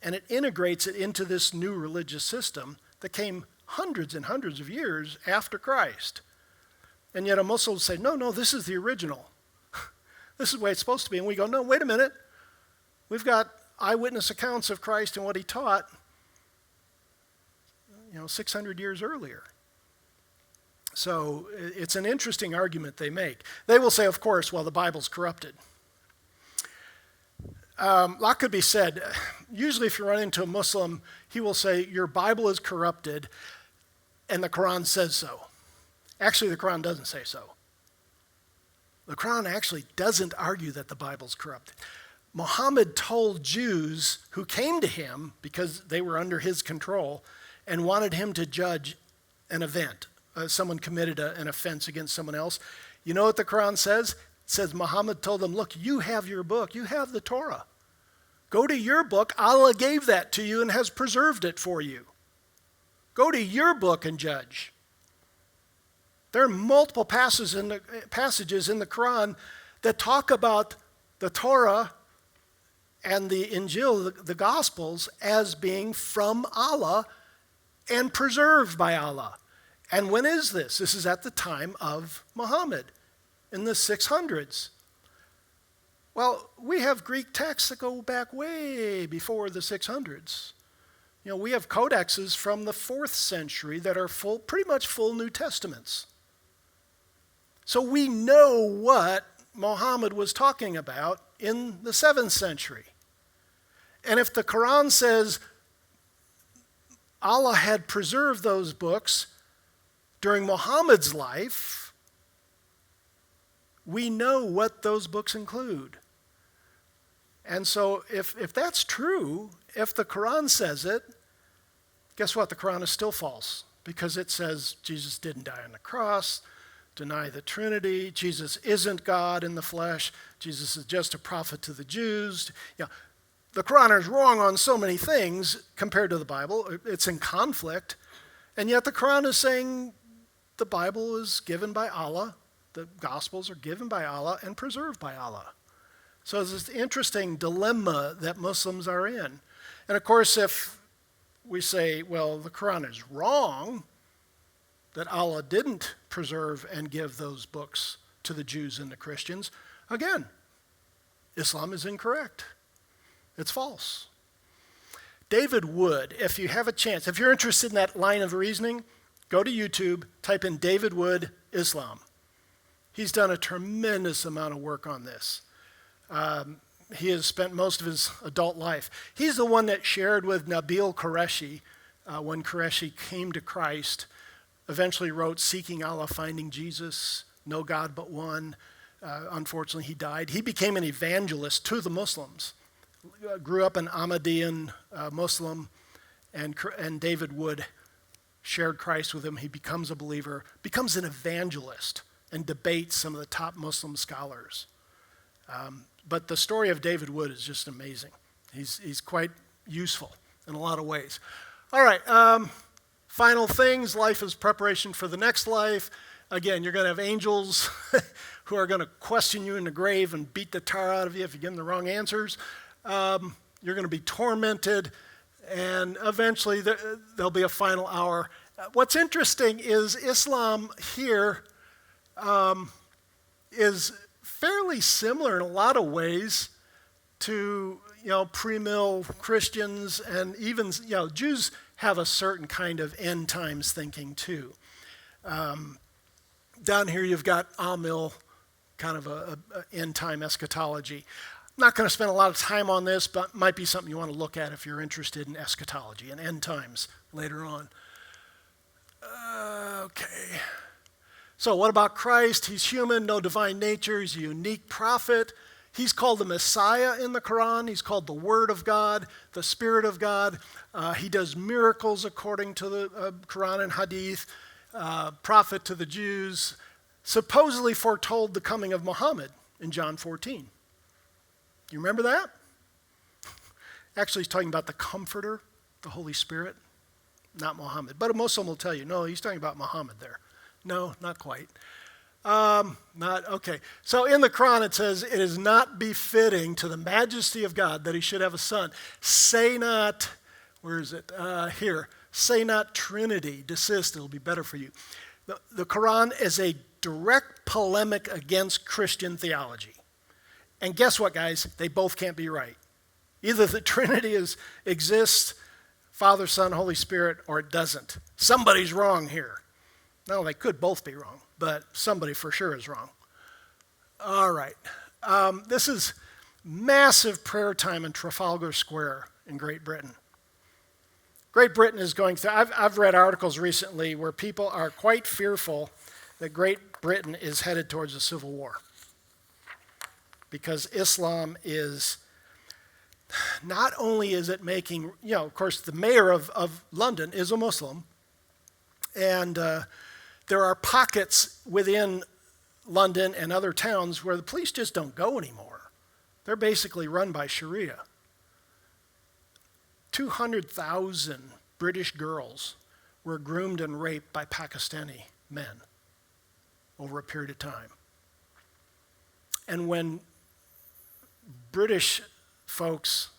And it integrates it into this new religious system that came hundreds and hundreds of years after Christ. And yet a Muslim will say, no, this is the original. This is the way it's supposed to be. And we go, no, wait a minute. We've got eyewitness accounts of Christ and what he taught, 600 years earlier. So it's an interesting argument they make. They will say, of course, well, the Bible's corrupted. A lot could be said. Usually if you run into a Muslim, he will say, your Bible is corrupted. and the Quran says so. Actually, the Quran doesn't say so. The Quran actually doesn't argue that the Bible's corrupted. Muhammad told Jews who came to him because they were under his control and wanted him to judge an event. Someone committed an offense against someone else. You know what the Quran says? It says Muhammad told them, look, you have your book. You have the Torah. Go to your book. Allah gave that to you and has preserved it for you. Go to your book and judge. There are multiple passages in the Quran that talk about the Torah and the Injil, the Gospels, as being from Allah and preserved by Allah. And when is this? This is at the time of Muhammad, in the 600s. Well, we have Greek texts that go back way before the 600s. You know, we have codexes from the 4th century that are pretty much full New Testaments. So we know what Muhammad was talking about in the 7th century. And if the Quran says Allah had preserved those books during Muhammad's life, we know what those books include. And so if that's true, if the Quran says it, guess what? The Quran is still false because it says Jesus didn't die on the cross, deny the Trinity, Jesus isn't God in the flesh, Jesus is just a prophet to the Jews. You know, the Quran is wrong on so many things compared to the Bible. It's in conflict. And yet the Quran is saying the Bible is given by Allah, the Gospels are given by Allah and preserved by Allah. So it's this interesting dilemma that Muslims are in. And of course, if we say, well, the Quran is wrong, that Allah didn't preserve and give those books to the Jews and the Christians, again, Islam is incorrect. It's false. David Wood, if you have a chance, if you're interested in that line of reasoning, go to YouTube, type in David Wood, Islam. He's done a tremendous amount of work on this. He has spent most of his adult life. He's the one that shared with Nabil Qureshi, when Qureshi came to Christ, eventually wrote Seeking Allah, Finding Jesus, No God But One. Unfortunately, he died. He became an evangelist to the Muslims. Grew up an Ahmadiyyan Muslim, and David Wood shared Christ with him. He becomes a believer, becomes an evangelist, and debates some of the top Muslim scholars. But the story of David Wood is just amazing. He's quite useful in a lot of ways. All right, final things. Life is preparation for the next life. Again, you're going to have angels who are going to question you in the grave and beat the tar out of you if you give them the wrong answers. You're going to be tormented, and eventually there'll be a final hour. What's interesting is Islam here is fairly similar in a lot of ways to, pre-mill Christians, and even, Jews have a certain kind of end times thinking too. Down here you've got Amil, kind of a end time eschatology. I'm not going to spend a lot of time on this, but it might be something you want to look at if you're interested in eschatology and end times later on. Okay. So what about Christ? He's human, no divine nature. He's a unique prophet. He's called the Messiah in the Quran. He's called the Word of God, the Spirit of God. He does miracles according to the Quran and Hadith. Prophet to the Jews. Supposedly foretold the coming of Muhammad in John 14. You remember that? Actually, he's talking about the Comforter, the Holy Spirit, not Muhammad. But a Muslim will tell you, no, he's talking about Muhammad there. No, not quite. Okay. So in the Quran it says, it is not befitting to the majesty of God that he should have a son. Say not, where is it? Here. Say not Trinity, desist, it'll be better for you. The Quran is a direct polemic against Christian theology. And guess what, guys? They both can't be right. Either the Trinity exists, Father, Son, Holy Spirit, or it doesn't. Somebody's wrong here. No, they could both be wrong, but somebody for sure is wrong. All right. This is massive prayer time in Trafalgar Square in Great Britain. Great Britain is going through, I've read articles recently where people are quite fearful that Great Britain is headed towards a civil war because Islam is, not only is it making, of course, the mayor of London is a Muslim, and there are pockets within London and other towns where the police just don't go anymore. They're basically run by Sharia. 200,000 British girls were groomed and raped by Pakistani men over a period of time. And when British folks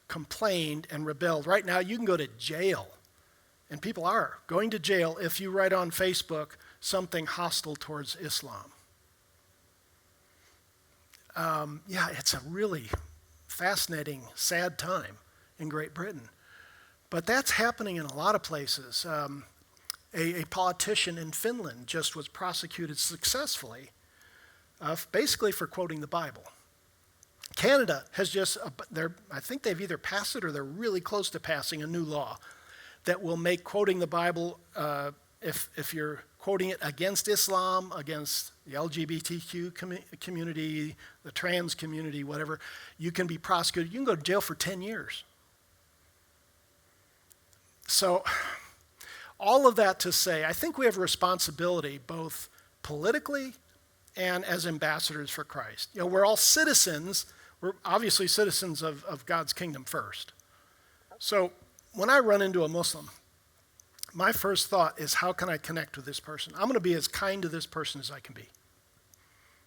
complained and rebelled, right now you can go to jail, and people are going to jail if you write on Facebook something hostile towards Islam. It's a really fascinating, sad time in Great Britain. But that's happening in a lot of places. A politician in Finland just was prosecuted successfully, basically for quoting the Bible. Canada has just, I think they've either passed it or they're really close to passing a new law that will make quoting the Bible, if you're quoting it against Islam, against the LGBTQ community, the trans community, whatever, you can be prosecuted. You can go to jail for 10 years. So all of that to say, I think we have a responsibility both politically and as ambassadors for Christ. We're all citizens. We're obviously citizens of God's kingdom first. So when I run into a Muslim, my first thought is, how can I connect with this person? I'm going to be as kind to this person as I can be.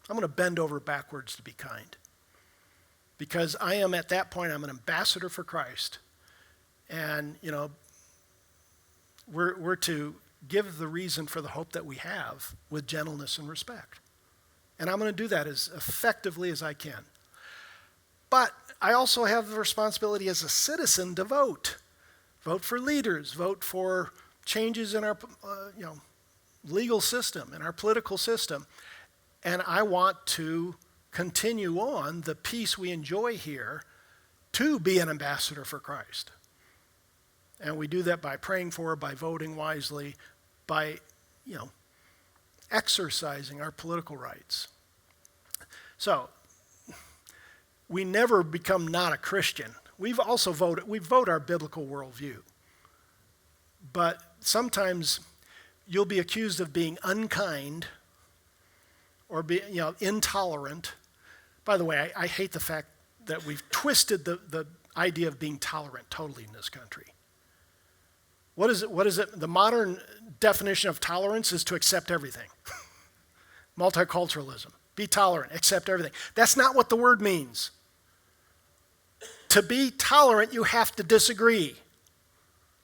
I'm going to bend over backwards to be kind. Because I am, at that point, I'm an ambassador for Christ. And, we're to give the reason for the hope that we have with gentleness and respect. And I'm going to do that as effectively as I can. But I also have the responsibility as a citizen to vote. Vote for leaders. Vote for changes in our legal system, in our political system. And I want to continue on the peace we enjoy here to be an ambassador for Christ. And we do that by praying for, by voting wisely, by, exercising our political rights. So, we never become not a Christian. We vote our biblical worldview. But sometimes you'll be accused of being unkind or intolerant. By the way, I hate the fact that we've twisted the idea of being tolerant totally in this country. What is it? The modern definition of tolerance is to accept everything. Multiculturalism. Be tolerant, accept everything. That's not what the word means. To be tolerant, you have to disagree.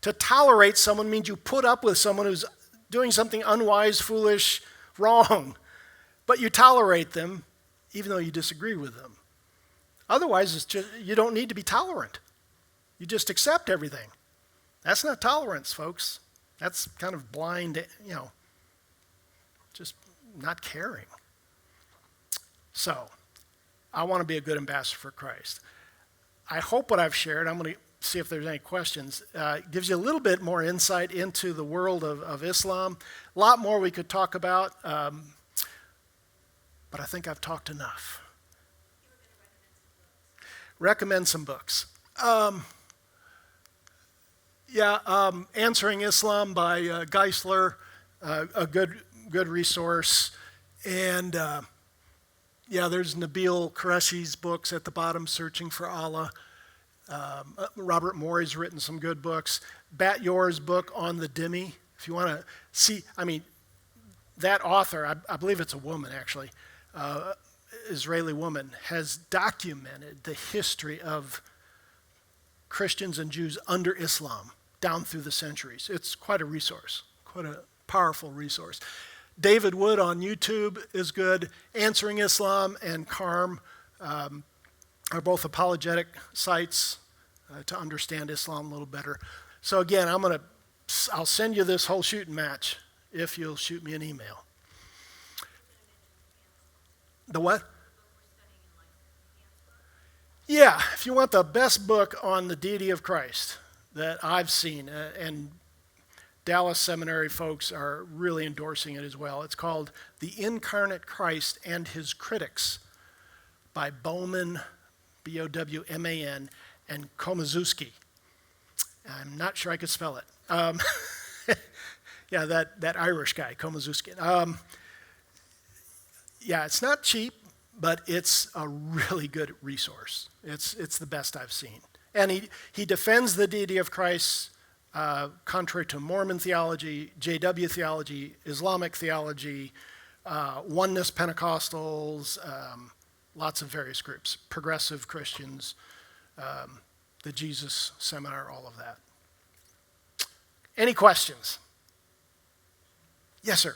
To tolerate someone means you put up with someone who's doing something unwise, foolish, wrong, but you tolerate them even though you disagree with them. Otherwise, you don't need to be tolerant. You just accept everything. That's not tolerance, folks. That's kind of blind, just not caring. So, I want to be a good ambassador for Christ. I hope what I've shared, I'm going to see if there's any questions, gives you a little bit more insight into the world of Islam. A lot more we could talk about, but I think I've talked enough. Recommend some books. Answering Islam by Geisler, a good resource. And there's Nabil Qureshi's books at the bottom, Searching for Allah. Robert Morey's written some good books. Bat Yor's book on the dhimmi, if you want to see, that author, I believe it's a woman actually, Israeli woman, has documented the history of Christians and Jews under Islam down through the centuries. It's quite a resource, quite a powerful resource. David Wood on YouTube is good. Answering Islam and Carm are both apologetic sites to understand Islam a little better. So again, I'll send you this whole shooting match if you'll shoot me an email. The what? Yeah, if you want the best book on the deity of Christ, that I've seen, and Dallas Seminary folks are really endorsing it as well. It's called The Incarnate Christ and His Critics by Bowman, B-O-W-M-A-N, and Komazuski. I'm not sure I could spell it. Yeah, that Irish guy, Komazuski. Yeah, it's not cheap, but it's a really good resource. It's the best I've seen. And he defends the deity of Christ contrary to Mormon theology, JW theology, Islamic theology, oneness Pentecostals, lots of various groups, progressive Christians, the Jesus Seminar, all of that. Any questions? Yes, sir.